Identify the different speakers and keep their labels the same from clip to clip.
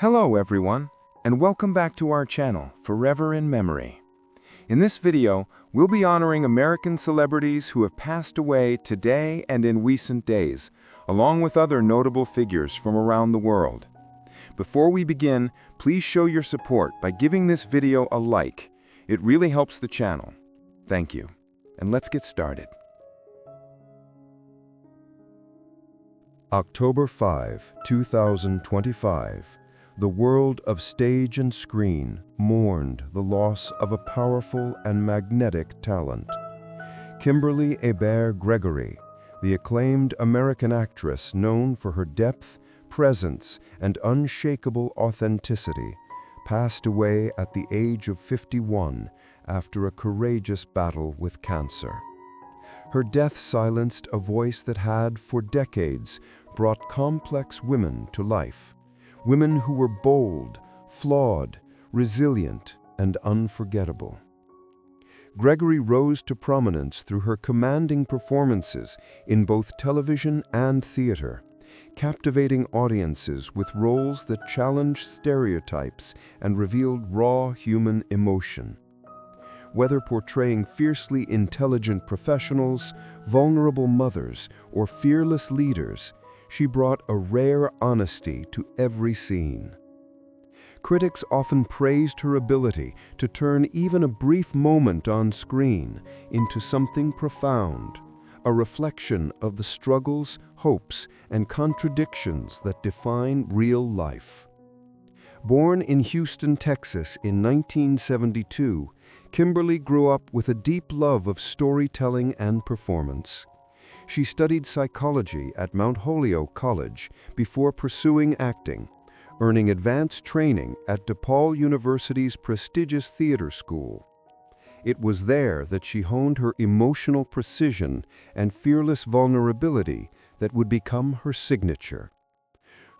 Speaker 1: Hello everyone, and welcome back to our channel, Forever in Memory. In this video, we'll be honoring American celebrities who have passed away today and in recent days, along with other notable figures from around the world. Before we begin, please show your support by giving this video a like. It really helps the channel. Thank you. And let's get started.
Speaker 2: October 5, 2025. The world of stage and screen mourned the loss of a powerful and magnetic talent. Kimberly Hebert Gregory, the acclaimed American actress known for her depth, presence, and unshakable authenticity, passed away at the age of 51 after a courageous battle with cancer. Her death silenced a voice that had, for decades, brought complex women to life. Women who were bold, flawed, resilient, and unforgettable. Gregory rose to prominence through her commanding performances in both television and theater, captivating audiences with roles that challenged stereotypes and revealed raw human emotion. Whether portraying fiercely intelligent professionals, vulnerable mothers, or fearless leaders, she brought a rare honesty to every scene. Critics often praised her ability to turn even a brief moment on screen into something profound, a reflection of the struggles, hopes, and contradictions that define real life. Born in Houston, Texas in 1972, Kimberly grew up with a deep love of storytelling and performance. She studied psychology at Mount Holyoke College before pursuing acting, earning advanced training at DePaul University's prestigious theater school. It was there that she honed her emotional precision and fearless vulnerability that would become her signature.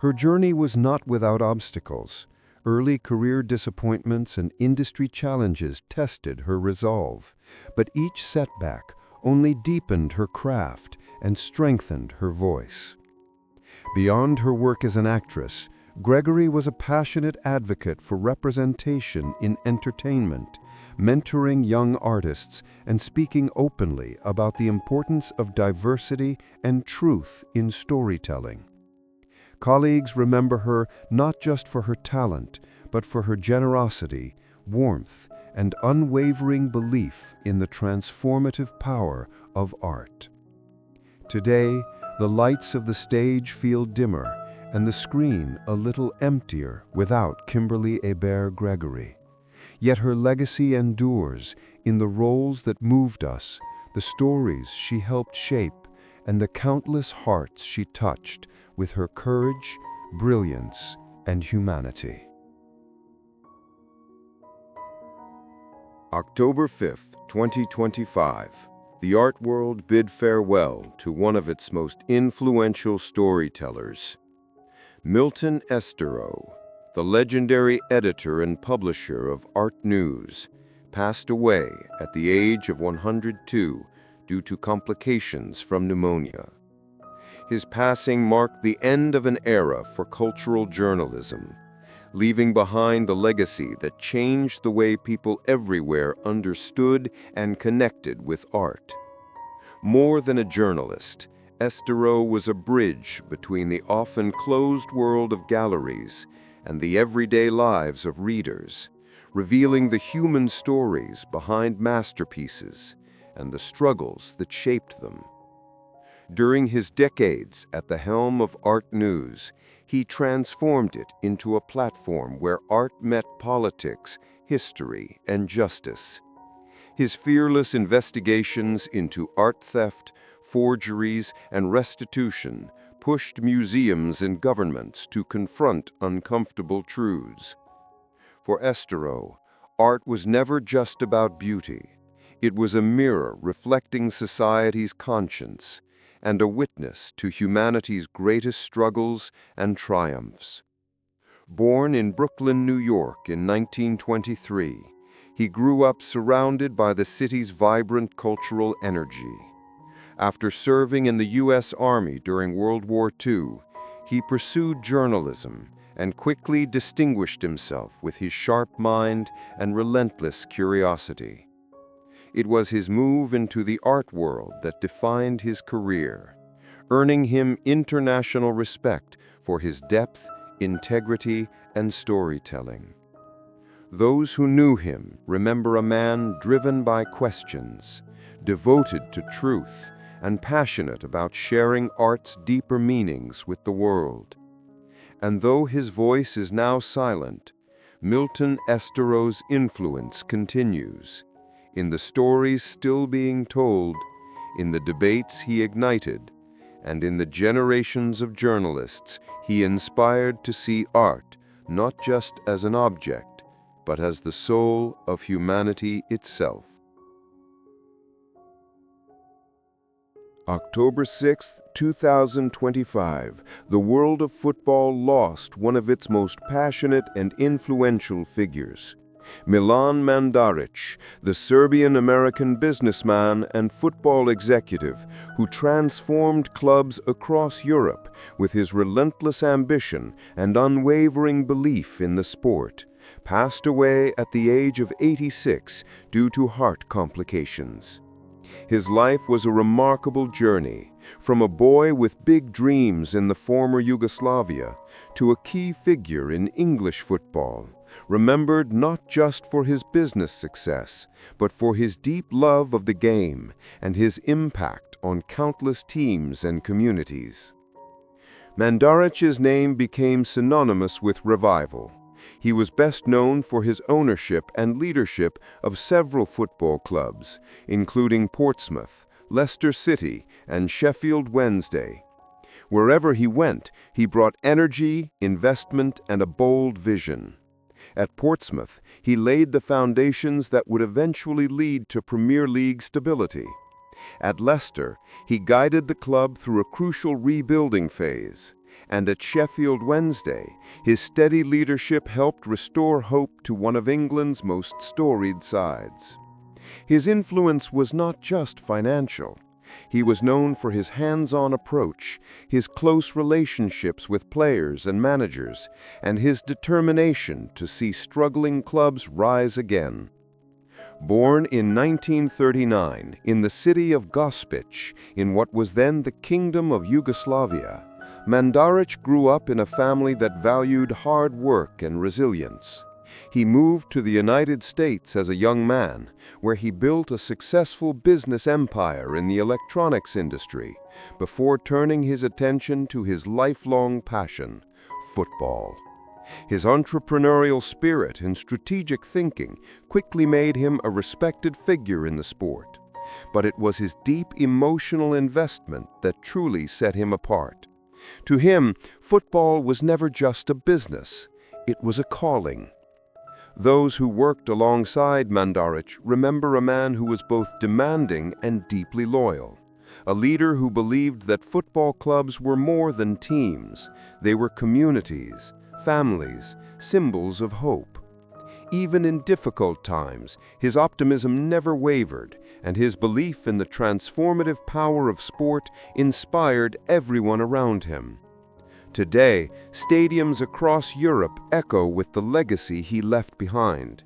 Speaker 2: Her journey was not without obstacles. Early career disappointments and industry challenges tested her resolve, but each setback only deepened her craft and strengthened her voice. Beyond her work as an actress, Gregory was a passionate advocate for representation in entertainment, mentoring young artists and speaking openly about the importance of diversity and truth in storytelling. Colleagues remember her not just for her talent, but for her generosity, warmth, and unwavering belief in the transformative power of art. Today, the lights of the stage feel dimmer and the screen a little emptier without Kimberly Hebert Gregory. Yet her legacy endures in the roles that moved us, the stories she helped shape, and the countless hearts she touched with her courage, brilliance, and humanity. October 5th, 2025. The art world bid farewell to one of its most influential storytellers. Milton Esterow, the legendary editor and publisher of Art News, passed away at the age of 102 due to complications from pneumonia. His passing marked the end of an era for cultural journalism, leaving behind the legacy that changed the way people everywhere understood and connected with art. More than a journalist, Esterow was a bridge between the often closed world of galleries and the everyday lives of readers, revealing the human stories behind masterpieces and the struggles that shaped them. During his decades at the helm of Art News, he transformed it into a platform where art met politics, history, and justice. His fearless investigations into art theft, forgeries, and restitution pushed museums and governments to confront uncomfortable truths. For Esterow, art was never just about beauty. It was a mirror reflecting society's conscience and a witness to humanity's greatest struggles and triumphs. Born in Brooklyn, New York in 1923, he grew up surrounded by the city's vibrant cultural energy. After serving in the U.S. Army during World War II, he pursued journalism and quickly distinguished himself with his sharp mind and relentless curiosity. It was his move into the art world that defined his career, earning him international respect for his depth, integrity, and storytelling. Those who knew him remember a man driven by questions, devoted to truth, and passionate about sharing art's deeper meanings with the world. And though his voice is now silent, Milton Estero's influence continues, in the stories still being told, in the debates he ignited, and in the generations of journalists he inspired to see art not just as an object, but as the soul of humanity itself. October 6, 2025, the world of football lost one of its most passionate and influential figures. Milan Mandarić, the Serbian-American businessman and football executive who transformed clubs across Europe with his relentless ambition and unwavering belief in the sport, passed away at the age of 86 due to heart complications. His life was a remarkable journey, from a boy with big dreams in the former Yugoslavia to a key figure in English football, remembered not just for his business success, but for his deep love of the game and his impact on countless teams and communities. Mandaric's name became synonymous with revival. He was best known for his ownership and leadership of several football clubs, including Portsmouth, Leicester City, and Sheffield Wednesday. Wherever he went, he brought energy, investment, and a bold vision. At Portsmouth, he laid the foundations that would eventually lead to Premier League stability. At Leicester, he guided the club through a crucial rebuilding phase. And at Sheffield Wednesday, his steady leadership helped restore hope to one of England's most storied sides. His influence was not just financial. He was known for his hands-on approach, his close relationships with players and managers, and his determination to see struggling clubs rise again. Born in 1939 in the city of Gospić, in what was then the Kingdom of Yugoslavia, Mandarić grew up in a family that valued hard work and resilience. He moved to the United States as a young man, where he built a successful business empire in the electronics industry, before turning his attention to his lifelong passion, football. His entrepreneurial spirit and strategic thinking quickly made him a respected figure in the sport. But it was his deep emotional investment that truly set him apart. To him, football was never just a business, it was a calling. Those who worked alongside Mandarić remember a man who was both demanding and deeply loyal, a leader who believed that football clubs were more than teams, they were communities, families, symbols of hope. Even in difficult times, his optimism never wavered, and his belief in the transformative power of sport inspired everyone around him. Today, stadiums across Europe echo with the legacy he left behind.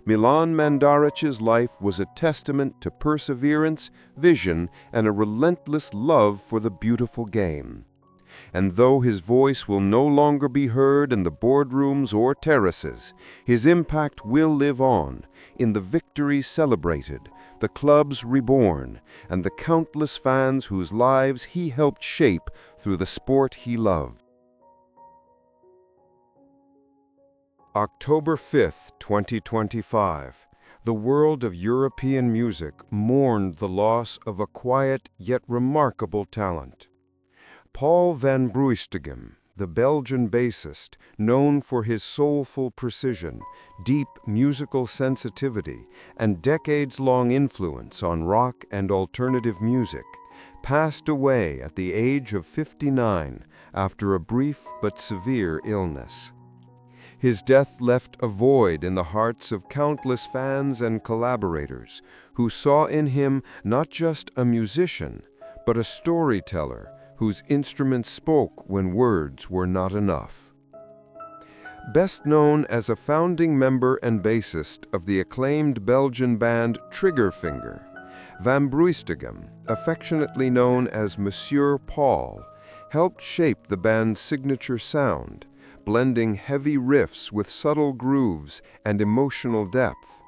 Speaker 2: Milan Mandaric's life was a testament to perseverance, vision, and a relentless love for the beautiful game. And though his voice will no longer be heard in the boardrooms or terraces, his impact will live on in the victories celebrated, the clubs reborn, and the countless fans whose lives he helped shape through the sport he loved. October 5, 2025. The world of European music mourned the loss of a quiet yet remarkable talent. Paul van Bruystegem, the Belgian bassist, known for his soulful precision, deep musical sensitivity, and decades-long influence on rock and alternative music, passed away at the age of 59 after a brief but severe illness. His death left a void in the hearts of countless fans and collaborators who saw in him not just a musician, but a storyteller whose instruments spoke when words were not enough. Best known as a founding member and bassist of the acclaimed Belgian band Triggerfinger, Van Bruystigam, affectionately known as Monsieur Paul, helped shape the band's signature sound, blending heavy riffs with subtle grooves and emotional depth.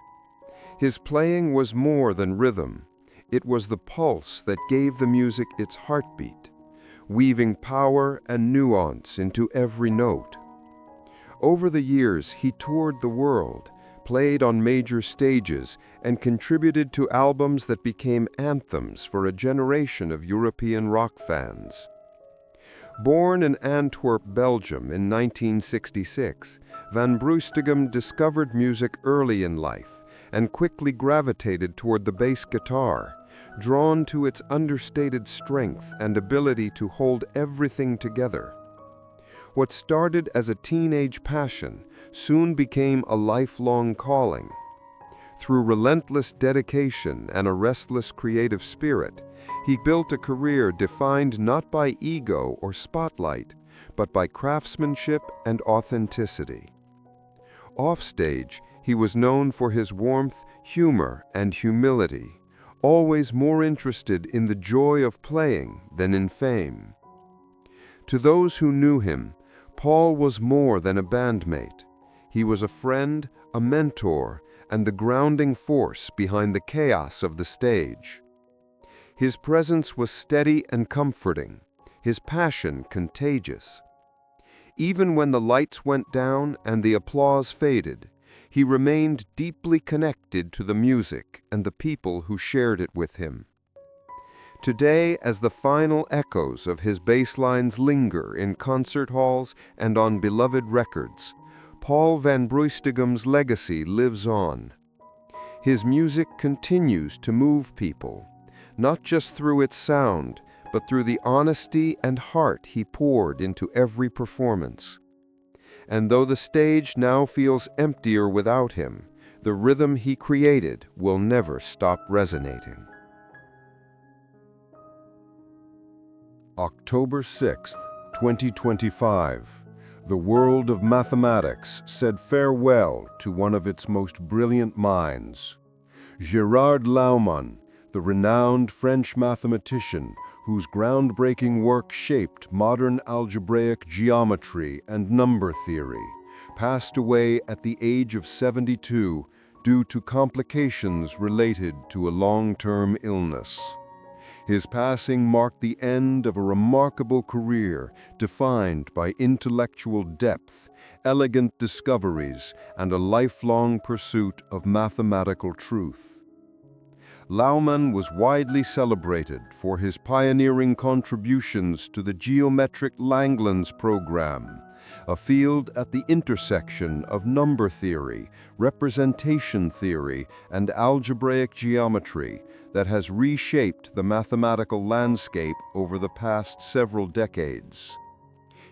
Speaker 2: His playing was more than rhythm. It was the pulse that gave the music its heartbeat, weaving power and nuance into every note. Over the years, he toured the world, played on major stages, and contributed to albums that became anthems for a generation of European rock fans. Born in Antwerp, Belgium in 1966, Van Bruystigam discovered music early in life and quickly gravitated toward the bass guitar, drawn to its understated strength and ability to hold everything together. What started as a teenage passion soon became a lifelong calling. Through relentless dedication and a restless creative spirit, he built a career defined not by ego or spotlight, but by craftsmanship and authenticity. Offstage, he was known for his warmth, humor, and humility, always more interested in the joy of playing than in fame. To those who knew him, Paul was more than a bandmate. He was a friend, a mentor, and the grounding force behind the chaos of the stage. His presence was steady and comforting, his passion contagious. Even when the lights went down and the applause faded, he remained deeply connected to the music and the people who shared it with him. Today, as the final echoes of his bass lines linger in concert halls and on beloved records, Paul Van Bruystigam legacy lives on. His music continues to move people, not just through its sound, but through the honesty and heart he poured into every performance. And though the stage now feels emptier without him, the rhythm he created will never stop resonating. October 6, 2025. The world of mathematics said farewell to one of its most brilliant minds. Gérard Laumann, the renowned French mathematician whose groundbreaking work shaped modern algebraic geometry and number theory, passed away at the age of 72 due to complications related to a long-term illness. His passing marked the end of a remarkable career defined by intellectual depth, elegant discoveries, and a lifelong pursuit of mathematical truth. Laumann was widely celebrated for his pioneering contributions to the geometric Langlands program, a field at the intersection of number theory, representation theory, and algebraic geometry that has reshaped the mathematical landscape over the past several decades.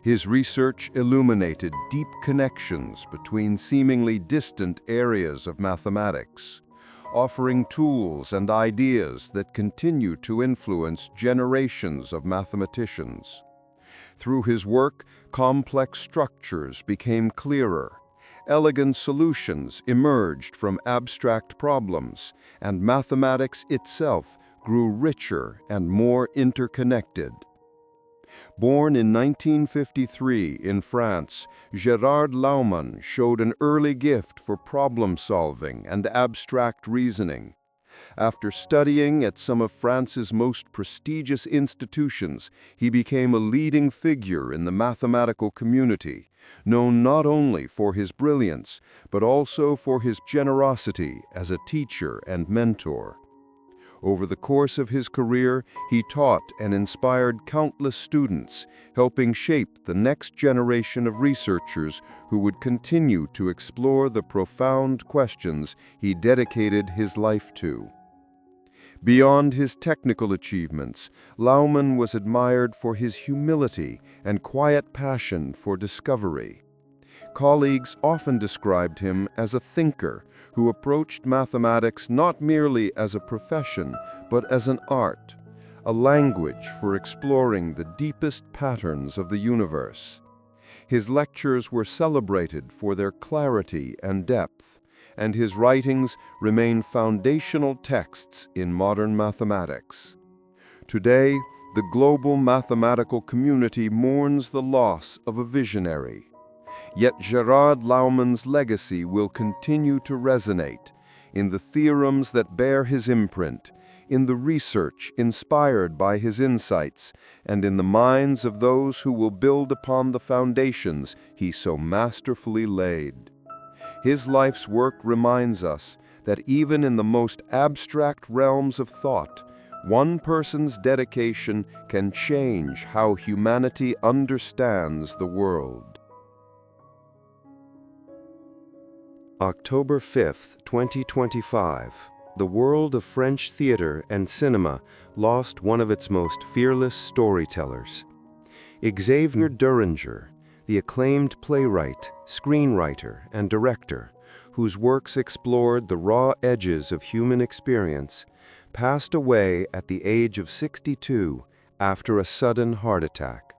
Speaker 2: His research illuminated deep connections between seemingly distant areas of mathematics, offering tools and ideas that continue to influence generations of mathematicians. Through his work, complex structures became clearer, elegant solutions emerged from abstract problems, and mathematics itself grew richer and more interconnected. Born in 1953 in France, Gérard Laumann showed an early gift for problem-solving and abstract reasoning. After studying at some of France's most prestigious institutions, he became a leading figure in the mathematical community, known not only for his brilliance, but also for his generosity as a teacher and mentor. Over the course of his career, he taught and inspired countless students, helping shape the next generation of researchers who would continue to explore the profound questions he dedicated his life to. Beyond his technical achievements, Laumann was admired for his humility and quiet passion for discovery. Colleagues often described him as a thinker who approached mathematics not merely as a profession, but as an art, a language for exploring the deepest patterns of the universe. His lectures were celebrated for their clarity and depth, and his writings remain foundational texts in modern mathematics. Today, the global mathematical community mourns the loss of a visionary. Yet Gerard Laumann's legacy will continue to resonate in the theorems that bear his imprint, in the research inspired by his insights, and in the minds of those who will build upon the foundations he so masterfully laid. His life's work reminds us that even in the most abstract realms of thought, one person's dedication can change how humanity understands the world. October 5, 2025. The world of French theater and cinema lost one of its most fearless storytellers. Xavier Duringer, the acclaimed playwright, screenwriter, and director, whose works explored the raw edges of human experience, passed away at the age of 62 after a sudden heart attack.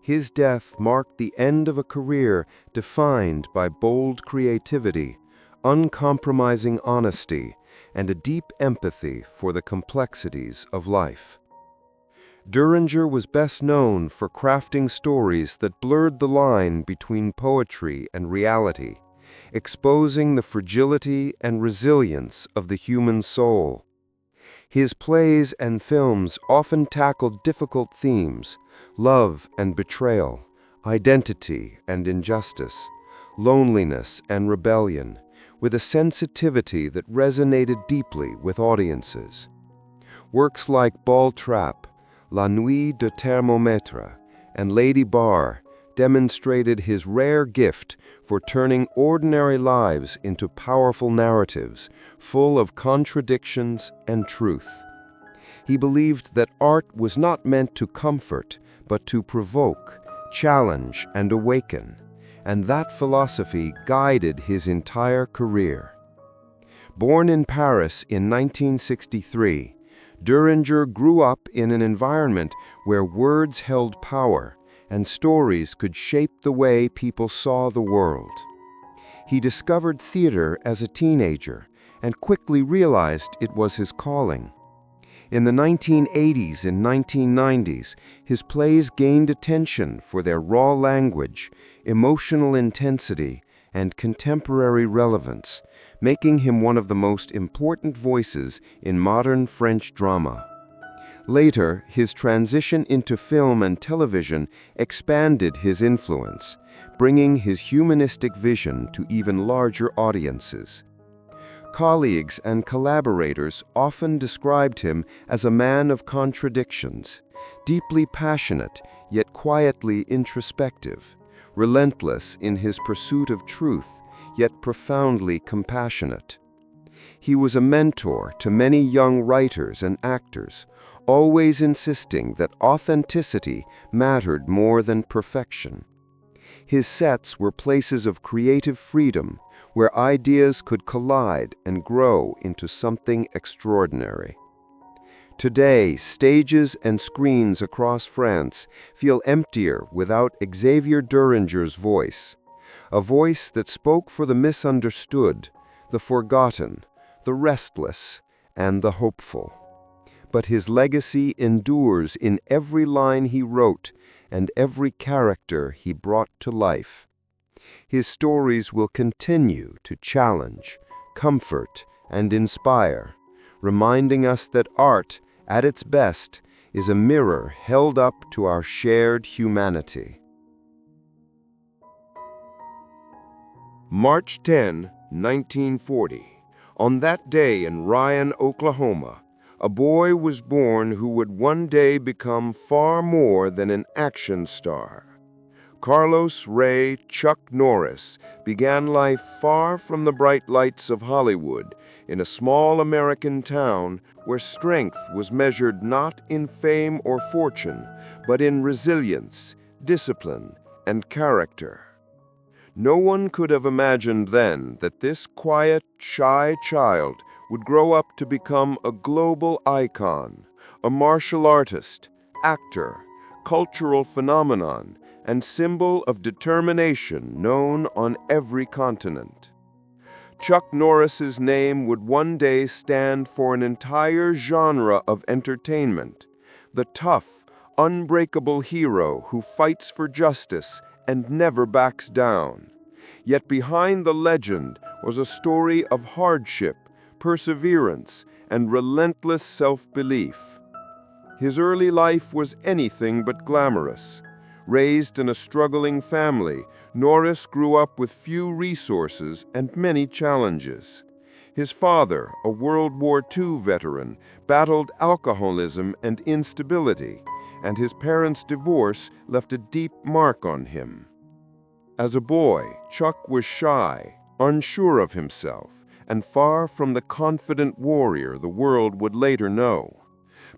Speaker 2: His death marked the end of a career defined by bold creativity, uncompromising honesty, and a deep empathy for the complexities of life. Duringer was best known for crafting stories that blurred the line between poetry and reality, exposing the fragility and resilience of the human soul. His plays and films often tackled difficult themes: love and betrayal, identity and injustice, loneliness and rebellion, with a sensitivity that resonated deeply with audiences. Works like Ball Trap, La Nuit de Thermomètre, and Lady Bar demonstrated his rare gift for turning ordinary lives into powerful narratives full of contradictions and truth. He believed that art was not meant to comfort, but to provoke, challenge, and awaken, and that philosophy guided his entire career. Born in Paris in 1963, Duringer grew up in an environment where words held power and stories could shape the way people saw the world. He discovered theater as a teenager and quickly realized it was his calling. In the 1980s and 1990s, his plays gained attention for their raw language, emotional intensity, and contemporary relevance, making him one of the most important voices in modern French drama. Later, his transition into film and television expanded his influence, bringing his humanistic vision to even larger audiences. Colleagues and collaborators often described him as a man of contradictions, deeply passionate yet quietly introspective, relentless in his pursuit of truth yet profoundly compassionate. He was a mentor to many young writers and actors, always insisting that authenticity mattered more than perfection. His sets were places of creative freedom, where ideas could collide and grow into something extraordinary. Today, stages and screens across France feel emptier without Xavier Duringer's voice, a voice that spoke for the misunderstood, the forgotten, the restless, and the hopeful. But his legacy endures in every line he wrote and every character he brought to life. His stories will continue to challenge, comfort, and inspire, reminding us that art, at its best, is a mirror held up to our shared humanity. March 10, 1940. On that day in Ryan, Oklahoma, a boy was born who would one day become far more than an action star. Carlos Ray Chuck Norris began life far from the bright lights of Hollywood, in a small American town where strength was measured not in fame or fortune, but in resilience, discipline, and character. No one could have imagined then that this quiet, shy child would grow up to become a global icon, a martial artist, actor, cultural phenomenon, and symbol of determination known on every continent. Chuck Norris's name would one day stand for an entire genre of entertainment, the tough, unbreakable hero who fights for justice and never backs down. Yet behind the legend was a story of hardship, perseverance, and relentless self-belief. His early life was anything but glamorous. Raised in a struggling family, Norris grew up with few resources and many challenges. His father, a World War II veteran, battled alcoholism and instability, and his parents' divorce left a deep mark on him. As a boy, Chuck was shy, unsure of himself, and far from the confident warrior the world would later know.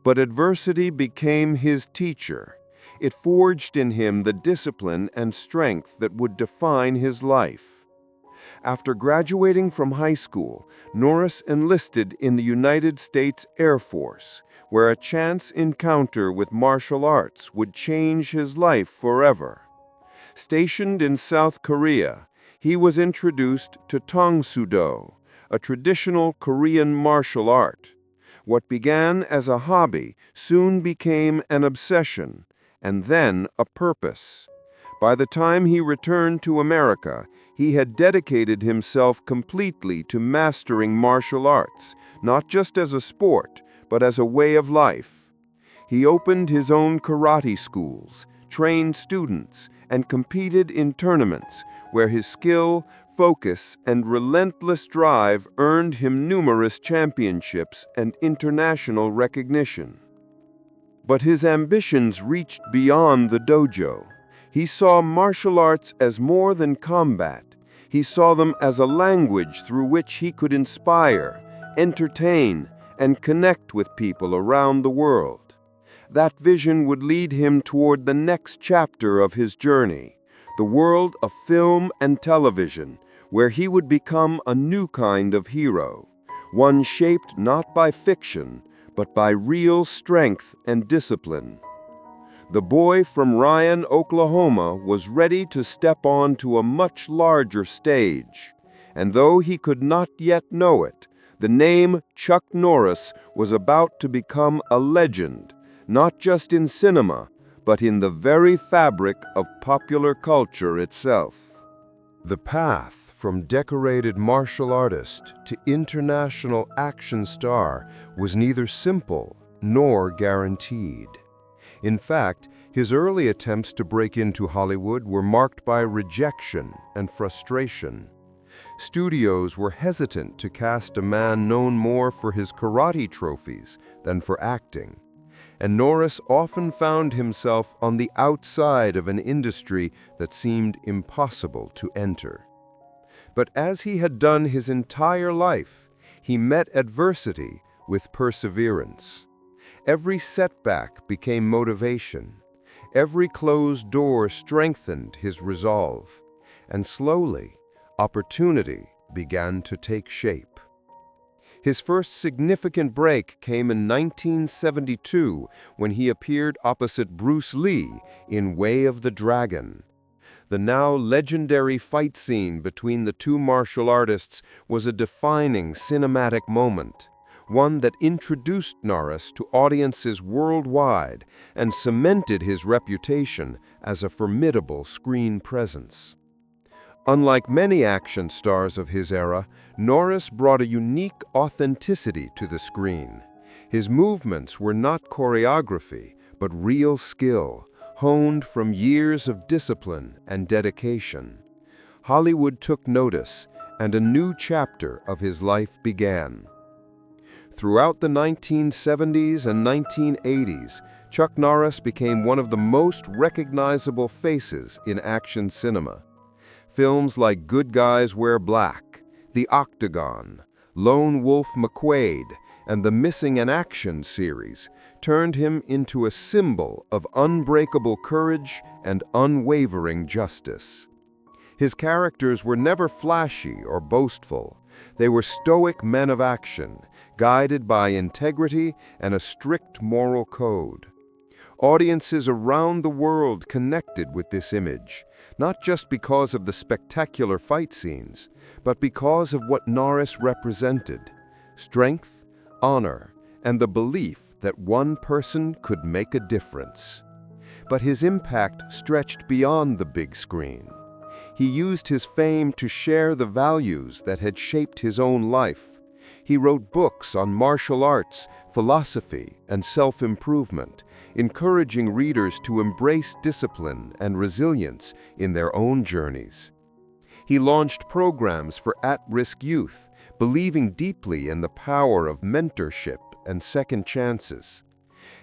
Speaker 2: But adversity became his teacher. It forged in him the discipline and strength that would define his life. After graduating from high school, Norris enlisted in the United States Air Force, where a chance encounter with martial arts would change his life forever. Stationed in South Korea, he was introduced to Tang Soo Do, a traditional Korean martial art. What began as a hobby soon became an obsession, and then a purpose. By the time he returned to America, he had dedicated himself completely to mastering martial arts, not just as a sport, but as a way of life. He opened his own karate schools, trained students, and competed in tournaments where his skill, focus, and relentless drive earned him numerous championships and international recognition. But his ambitions reached beyond the dojo. He saw martial arts as more than combat. He saw them as a language through which he could inspire, entertain, and connect with people around the world. That vision would lead him toward the next chapter of his journey, the world of film and television, where he would become a new kind of hero, one shaped not by fiction, but by real strength and discipline. The boy from Ryan, Oklahoma, was ready to step onto a much larger stage, and though he could not yet know it, the name Chuck Norris was about to become a legend, not just in cinema, but in the very fabric of popular culture itself. The path from decorated martial artist to international action star was neither simple nor guaranteed. In fact, his early attempts to break into Hollywood were marked by rejection and frustration. Studios were hesitant to cast a man known more for his karate trophies than for acting, and Norris often found himself on the outside of an industry that seemed impossible to enter. But as he had done his entire life, he met adversity with perseverance. Every setback became motivation. Every closed door strengthened his resolve. And slowly, opportunity began to take shape. His first significant break came in 1972 when he appeared opposite Bruce Lee in Way of the Dragon. The now legendary fight scene between the two martial artists was a defining cinematic moment, one that introduced Norris to audiences worldwide and cemented his reputation as a formidable screen presence. Unlike many action stars of his era, Norris brought a unique authenticity to the screen. His movements were not choreography, but real skill, honed from years of discipline and dedication. Hollywood took notice, and a new chapter of his life began. Throughout the 1970s and 1980s, Chuck Norris became one of the most recognizable faces in action cinema. Films like Good Guys Wear Black, The Octagon, Lone Wolf McQuade, and the Missing in Action series turned him into a symbol of unbreakable courage and unwavering justice. His characters were never flashy or boastful. They were stoic men of action, guided by integrity and a strict moral code. Audiences around the world connected with this image, not just because of the spectacular fight scenes, but because of what Norris represented: strength, honor, and the belief that one person could make a difference. But his impact stretched beyond the big screen. He used his fame to share the values that had shaped his own life. He wrote books on martial arts, philosophy, and self-improvement, encouraging readers to embrace discipline and resilience in their own journeys. He launched programs for at-risk youth, believing deeply in the power of mentorship and second chances.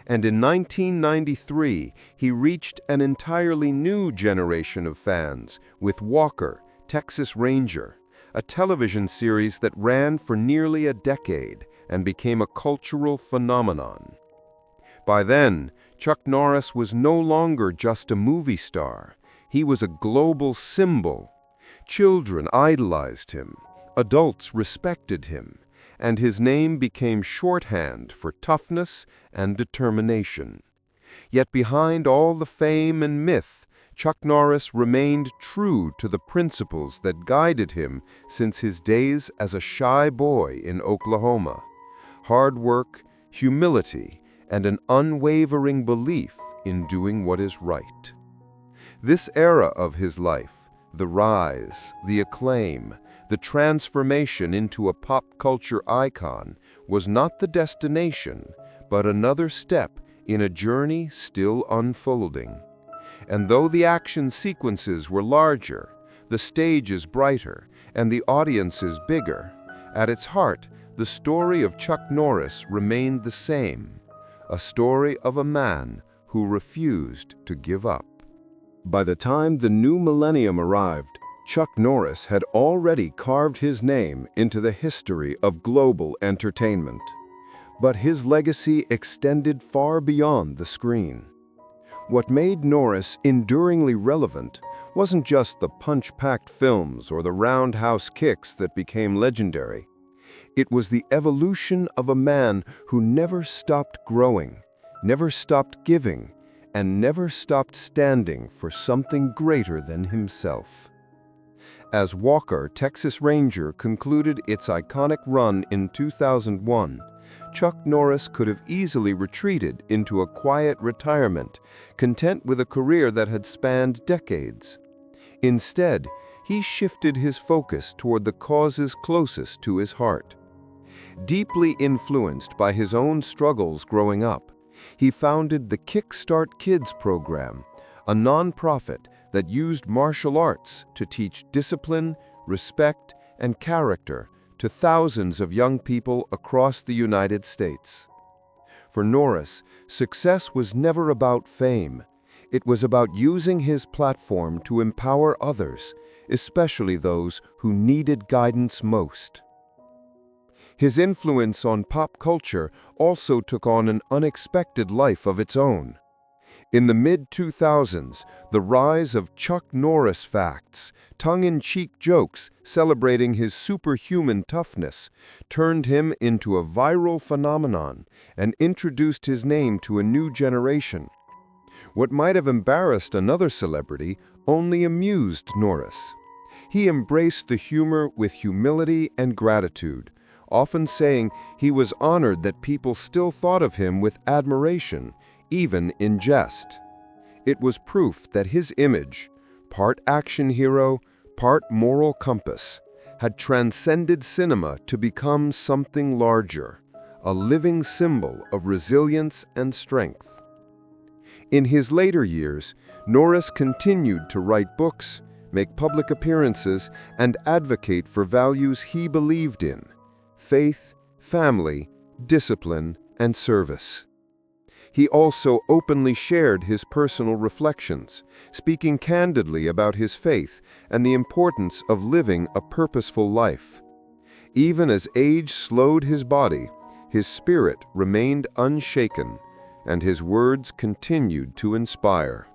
Speaker 2: And in 1993, he reached an entirely new generation of fans with Walker, Texas Ranger, a television series that ran for nearly a decade and became a cultural phenomenon. By then, Chuck Norris was no longer just a movie star. He was a global symbol. Children idolized him, adults respected him, and his name became shorthand for toughness and determination. Yet behind all the fame and myth, Chuck Norris remained true to the principles that guided him since his days as a shy boy in Oklahoma: hard work, humility, and an unwavering belief in doing what is right. This era of his life, the rise, the acclaim, the transformation into a pop culture icon, was not the destination, but another step in a journey still unfolding. And though the action sequences were larger, the stage is brighter, and the audience is bigger, at its heart, the story of Chuck Norris remained the same: a story of a man who refused to give up. By the time the new millennium arrived, Chuck Norris had already carved his name into the history of global entertainment. But his legacy extended far beyond the screen. What made Norris enduringly relevant wasn't just the punch-packed films or the roundhouse kicks that became legendary. It was the evolution of a man who never stopped growing, never stopped giving, and never stopped standing for something greater than himself. As Walker, Texas Ranger concluded its iconic run in 2001, Chuck Norris could have easily retreated into a quiet retirement, content with a career that had spanned decades. Instead, he shifted his focus toward the causes closest to his heart. Deeply influenced by his own struggles growing up, he founded the Kickstart Kids program, a nonprofit that used martial arts to teach discipline, respect, and character to thousands of young people across the United States. For Norris, success was never about fame. It was about using his platform to empower others, especially those who needed guidance most. His influence on pop culture also took on an unexpected life of its own. In the mid-2000s, the rise of Chuck Norris facts, tongue-in-cheek jokes celebrating his superhuman toughness, turned him into a viral phenomenon and introduced his name to a new generation. What might have embarrassed another celebrity only amused Norris. He embraced the humor with humility and gratitude, often saying he was honored that people still thought of him with admiration, even in jest. It was proof that his image, part action hero, part moral compass, had transcended cinema to become something larger, a living symbol of resilience and strength. In his later years, Norris continued to write books, make public appearances, and advocate for values he believed in: faith, family, discipline, and service. He also openly shared his personal reflections, speaking candidly about his faith and the importance of living a purposeful life. Even as age slowed his body, his spirit remained unshaken, and his words continued to inspire.